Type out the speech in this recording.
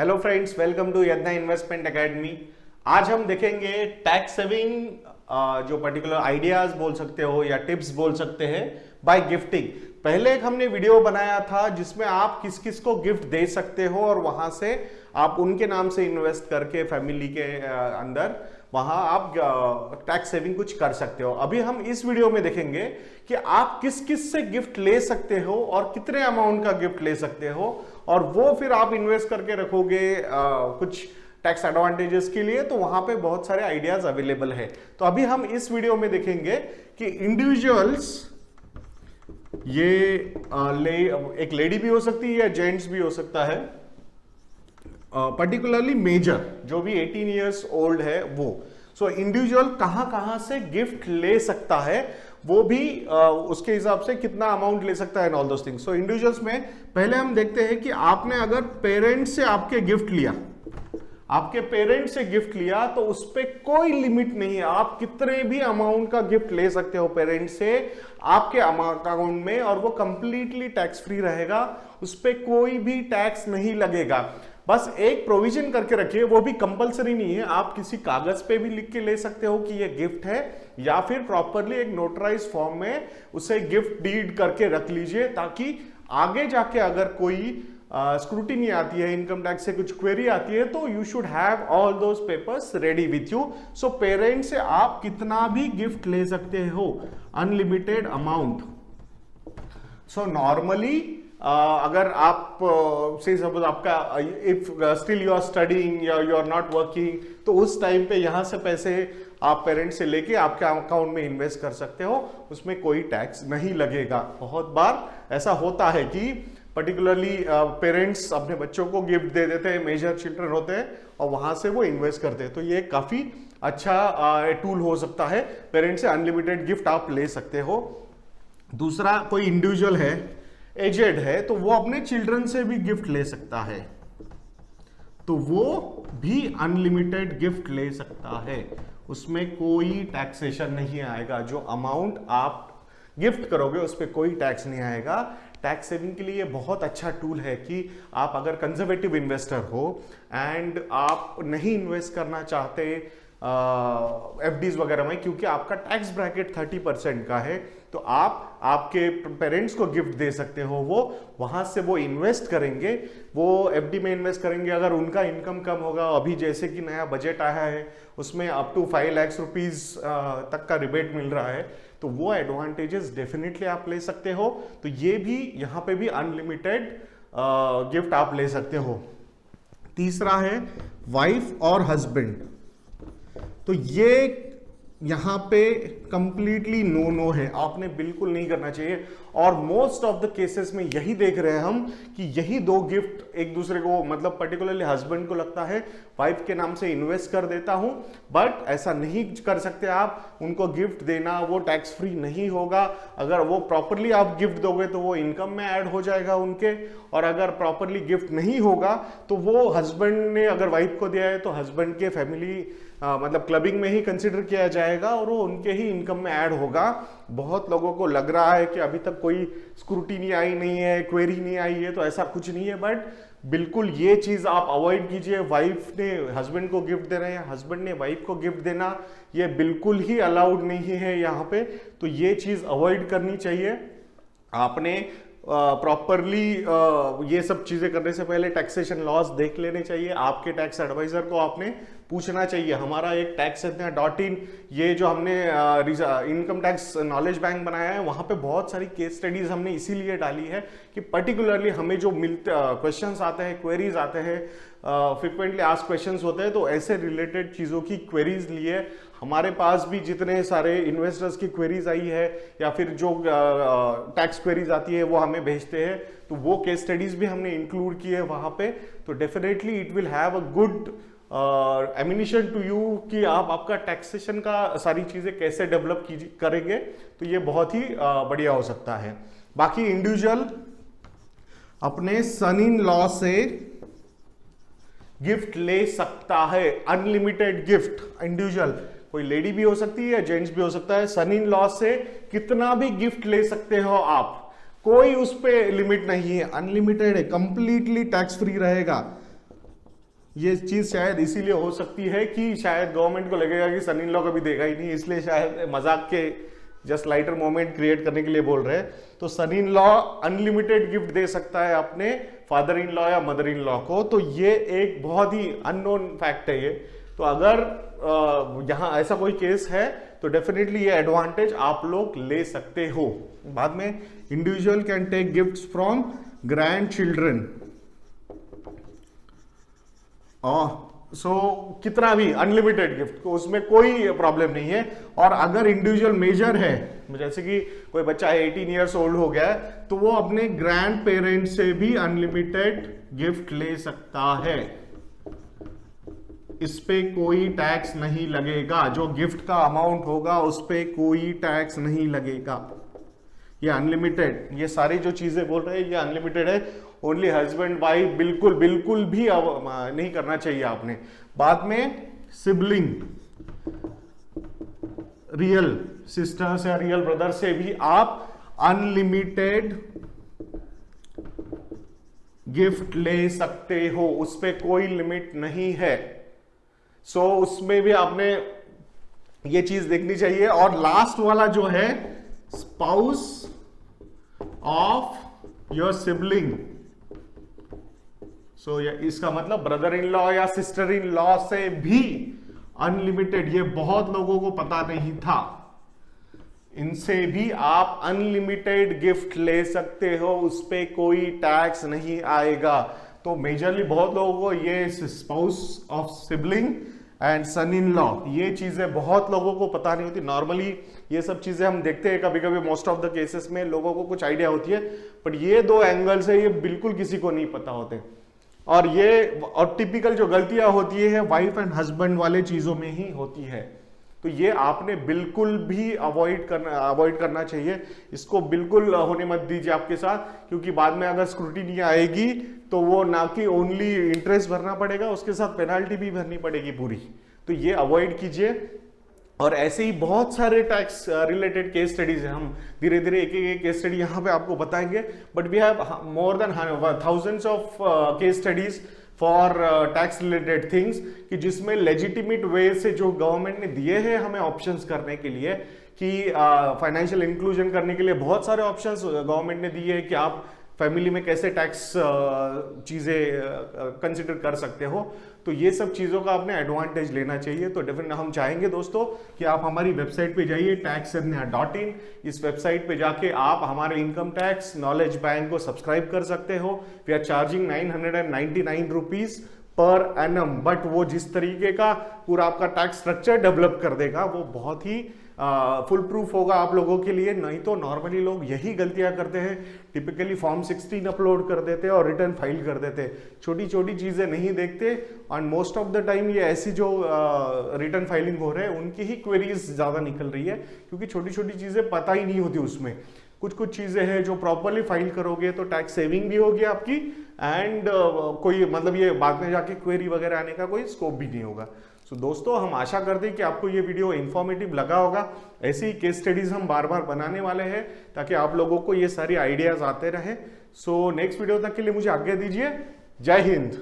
Hello friends, welcome to Yadna investment academy. आज हम देखेंगे टैक्स सेविंग जो पर्टिकुलर आइडियाज बोल सकते हो या टिप्स बोल सकते हैं बाय गिफ्टिंग। पहले एक हमने वीडियो बनाया था जिसमें आप किस किस को गिफ्ट दे सकते हो और वहां से आप उनके नाम से इन्वेस्ट करके फैमिली के अंदर वहां आप टैक्स सेविंग कुछ कर सकते हो। अभी हम इस वीडियो में देखेंगे कि आप किस किस से गिफ्ट ले सकते हो और कितने अमाउंट का गिफ्ट ले सकते हो और वो फिर आप इन्वेस्ट करके रखोगे कुछ टैक्स एडवांटेजेस के लिए, तो वहां पे बहुत सारे आइडियाज अवेलेबल है। तो अभी हम इस वीडियो में देखेंगे कि इंडिविजुअल्स ये एक लेडी भी हो सकती है या जेंट्स भी हो सकता है, पर्टिकुलरली मेजर जो भी 18 इयर्स ओल्ड है वो। सो इंडिविजुअल कहां से गिफ्ट ले सकता है, वो भी उसके हिसाब से कितना अमाउंट ले सकता है and all those things. So individuals में पहले हम देखते हैं कि आपने अगर पेरेंट्स से आपके गिफ्ट लिया, आपके पेरेंट्स से गिफ्ट लिया, तो उस पर कोई लिमिट नहीं है। आप कितने भी अमाउंट का गिफ्ट ले सकते हो पेरेंट्स से आपके अकाउंट में और वो कंप्लीटली टैक्स फ्री रहेगा, उस पर कोई भी टैक्स नहीं लगेगा। बस एक प्रोविजन करके रखिए, वो भी कंपलसरी नहीं है, आप किसी कागज पे भी लिख के ले सकते हो कि ये गिफ्ट है, या फिर प्रॉपरली एक नोटराइज फॉर्म में उसे गिफ्ट डीड करके रख लीजिए, ताकि आगे जाके अगर कोई स्क्रूटिनी आती है, इनकम टैक्स से कुछ क्वेरी आती है, तो you should have all those papers ready with you. So parents से आप कितना भी गिफ्ट ले सकते हो, अनलिमिटेड अमाउंट। सो नॉर्मली अगर आप से सपोज आपका if still you are studying या यू आर नॉट वर्किंग, तो उस टाइम पे यहां से पैसे आप पेरेंट्स से लेके आपके अकाउंट में इन्वेस्ट कर सकते हो, उसमें कोई टैक्स नहीं लगेगा। बहुत बार ऐसा होता है कि पर्टिकुलरली पेरेंट्स अपने बच्चों को गिफ्ट दे देते हैं, मेजर चिल्ड्रन होते हैं, और वहां से वो इन्वेस्ट करते हैं। तो ये काफी अच्छा टूल हो सकता है, पेरेंट्स से अनलिमिटेड गिफ्ट आप ले सकते हो। दूसरा, कोई इंडिविजुअल है, एजेड है, तो वो अपने चिल्ड्रन से भी गिफ्ट ले सकता है, तो वो भी अनलिमिटेड गिफ्ट ले सकता है, उसमें कोई टैक्सेशन नहीं आएगा। जो अमाउंट आप गिफ्ट करोगे उस पर कोई टैक्स नहीं आएगा। टैक्स सेविंग के लिए ये बहुत अच्छा टूल है कि आप अगर कंजर्वेटिव इन्वेस्टर हो एंड आप नहीं इन्वेस्ट करना चाहते एफडीज वगैरह में, क्योंकि आपका टैक्स ब्रैकेट 30% का है, तो आप आपके पेरेंट्स को गिफ्ट दे सकते हो। वो वहां से वो इन्वेस्ट करेंगे, वो एफडी में इन्वेस्ट करेंगे। अगर उनका इनकम कम होगा, अभी जैसे कि नया बजट आया है उसमें अप टू 5 लाख रुपीज तक का रिबेट मिल रहा है, तो वो एडवांटेजेस डेफिनेटली आप ले सकते हो। तो ये भी यहाँ पे भी अनलिमिटेड गिफ्ट आप ले सकते हो। तीसरा है वाइफ और हस्बैंड, तो ये यहां पे कंप्लीटली नो है, आपने बिल्कुल नहीं करना चाहिए। और मोस्ट ऑफ द केसेस में यही देख रहे हैं हम कि यही दो गिफ्ट एक दूसरे को, मतलब पर्टिकुलरली हस्बैंड को लगता है वाइफ के नाम से इन्वेस्ट कर देता हूं, बट ऐसा नहीं कर सकते आप। उनको गिफ्ट देना वो टैक्स फ्री नहीं होगा। अगर वो प्रॉपरली आप गिफ्ट दोगे तो वो इनकम में ऐड हो जाएगा उनके, और अगर प्रॉपरली गिफ्ट नहीं होगा तो वो हस्बैंड ने अगर वाइफ को दिया है तो हस्बैंड के फैमिली मतलब क्लबिंग में ही कंसिडर किया जाएगा और वो उनके ही इनकम में ऐड होगा। बहुत लोगों को लग रहा है कि अभी तक कोई स्क्रूटिनी आई नहीं है, क्वेरी नहीं आई है, तो ऐसा कुछ नहीं है, बट बिल्कुल ये चीज आप अवॉइड कीजिए। वाइफ ने हस्बैंड को गिफ्ट दे रहे हैं, हस्बैंड ने वाइफ को गिफ्ट देना, ये बिल्कुल ही अलाउड नहीं है यहाँ पे। तो ये चीज अवॉइड करनी चाहिए। आपने प्रॉपरली ये सब चीजें करने से पहले टैक्सेशन लॉस देख लेने चाहिए। आपके टैक्स एडवाइजर को आपने पूछना चाहिए। हमारा एक taxyadnya.in, ये जो हमने इनकम टैक्स नॉलेज बैंक बनाया है, वहां पे बहुत सारी केस स्टडीज हमने इसीलिए डाली है कि पर्टिकुलरली हमें जो मिलते क्वेश्चंस आते हैं, क्वेरीज आते हैं, फ्रिक्वेंटली आस्क्ड क्वेश्चंस होते हैं, तो ऐसे रिलेटेड चीजों की क्वेरीज लिए हमारे पास भी जितने सारे इन्वेस्टर्स की क्वेरीज आई है या फिर जो टैक्स क्वेरीज आती है वो हमें भेजते हैं, तो वो केस स्टडीज भी हमने इंक्लूड की है वहां पे। तो definitely it will have a good ammunition to you कि आप आपका टैक्सेशन का सारी चीजें कैसे डेवलप करेंगे, तो ये बहुत ही बढ़िया हो सकता है। बाकी इंडिविजुअल अपने सन इन लॉ से गिफ्ट ले सकता है, अनलिमिटेड गिफ्ट। इंडिविजुअल कोई लेडी भी हो सकती है या जेंट्स भी हो सकता है, सन इन लॉ से कितना भी गिफ्ट ले सकते हो आप, कोई उस पे लिमिट नहीं है, अनलिमिटेड है, कंप्लीटली टैक्स फ्री रहेगा। ये चीज शायद इसीलिए हो सकती है कि शायद गवर्नमेंट को लगेगा कि सन इन लॉ कभी देगा ही नहीं, इसलिए शायद मजाक के जस्ट लाइटर मोमेंट क्रिएट करने के लिए बोल रहे हैं। तो सन इन लॉ अनलिमिटेड गिफ्ट दे सकता है अपने फादर इन लॉ या मदर इन लॉ को, तो ये एक बहुत ही अननोन फैक्ट है ये। तो अगर यहाँ ऐसा कोई केस है तो डेफिनेटली ये एडवांटेज आप लोग ले सकते हो। बाद में individual can take gifts from grandchildren, so कितना भी अनलिमिटेड गिफ्ट, उसमें कोई प्रॉब्लम नहीं है। और अगर इंडिविजुअल मेजर है, जैसे कि कोई बच्चा 18 ईयर्स ओल्ड हो गया है, तो वो अपने ग्रैंड पेरेंट्स से भी अनलिमिटेड गिफ्ट ले सकता है, इस पे कोई टैक्स नहीं लगेगा। जो गिफ्ट का अमाउंट होगा उस पे कोई टैक्स नहीं लगेगा। ये अनलिमिटेड, ये सारी जो चीजें बोल रहे हैं ये अनलिमिटेड है। ओनली हस्बैंड वाइफ बिल्कुल बिल्कुल भी नहीं करना चाहिए आपने। बाद में सिबलिंग, रियल सिस्टर्स या रियल ब्रदर से भी आप अनलिमिटेड गिफ्ट ले सकते हो, उस पे कोई लिमिट नहीं है। सो उसमें भी आपने ये चीज देखनी चाहिए। और लास्ट वाला जो है स्पाउस ऑफ योर सिबलिंग, सो इसका मतलब ब्रदर इन लॉ या सिस्टर इन लॉ से भी अनलिमिटेड, ये बहुत लोगों को पता नहीं था, इनसे भी आप अनलिमिटेड गिफ्ट ले सकते हो, उस पे कोई टैक्स नहीं आएगा। तो मेजरली बहुत लोगों को ये spouse of sibling and son in law, ये चीजें बहुत लोगों को पता नहीं होती। नॉर्मली ये सब चीजें हम देखते हैं कभी कभी, मोस्ट ऑफ द केसेस में लोगों को कुछ आइडिया होती है, बट ये दो एंगल्स है ये बिल्कुल किसी को नहीं पता होते। और ये और टिपिकल जो गलतियां होती है वाइफ एंड हस्बैंड वाले चीजों में ही होती है। तो ये आपने बिल्कुल भी अवॉइड करना चाहिए, इसको बिल्कुल होने मत दीजिए आपके साथ, क्योंकि बाद में अगर स्क्रूटिनी आएगी तो वो ना कि ओनली इंटरेस्ट भरना पड़ेगा, उसके साथ पेनाल्टी भी भरनी पड़ेगी पूरी। तो ये अवॉइड कीजिए। और ऐसे ही बहुत सारे टैक्स रिलेटेड केस स्टडीज हैं, हम धीरे धीरे एक एक केस स्टडी यहाँ पे आपको बताएंगे, but we have more than thousands of case studies for tax related things, कि जिसमें लेजिटिमेट वे से जो गवर्नमेंट ने दिए हैं हमें ऑप्शंस करने के लिए, कि फाइनेंशियल इंक्लूजन करने के लिए बहुत सारे ऑप्शंस गवर्नमेंट ने दिए हैं कि आप फैमिली में कैसे टैक्स चीजें कंसिडर कर सकते हो। तो ये सब चीजों का आपने एडवांटेज लेना चाहिए। तो डेफिनेटली हम चाहेंगे दोस्तों कि आप हमारी वेबसाइट पे जाइए taxsanya.in, इस वेबसाइट पे जाके आप हमारे इनकम टैक्स नॉलेज बैंक को सब्सक्राइब कर सकते हो। We are charging 999 rupees per annum, but वो जिस तरीके का पूरा आपका टैक्स स्ट्रक्चर डेवलप कर देगा वो बहुत ही फुल प्रूफ होगा आप लोगों के लिए। नहीं तो नॉर्मली लोग यही गलतियां करते हैं, टिपिकली फॉर्म 16 अपलोड कर देते हैं और रिटर्न फाइल कर देते हैं, छोटी छोटी चीजें नहीं देखते। And most of the time ये ऐसी जो रिटर्न फाइलिंग हो रहे हैं उनकी ही क्वेरीज ज्यादा निकल रही है, क्योंकि छोटी छोटी चीजें पता ही नहीं होती उसमें। कुछ कुछ चीजें हैं जो प्रॉपरली फाइल करोगे तो टैक्स सेविंग भी होगी आपकी, एंड कोई मतलब ये बाद में जाके क्वेरी वगैरह आने का कोई स्कोप भी नहीं होगा। सो दोस्तों हम आशा करते हैं कि आपको ये वीडियो इंफॉर्मेटिव लगा होगा। ऐसी ही केस स्टडीज हम बार बार बनाने वाले हैं ताकि आप लोगों को ये सारी आइडियाज आते रहे। सो नेक्स्ट वीडियो तक के लिए मुझे आज्ञा दीजिए। जय हिंद।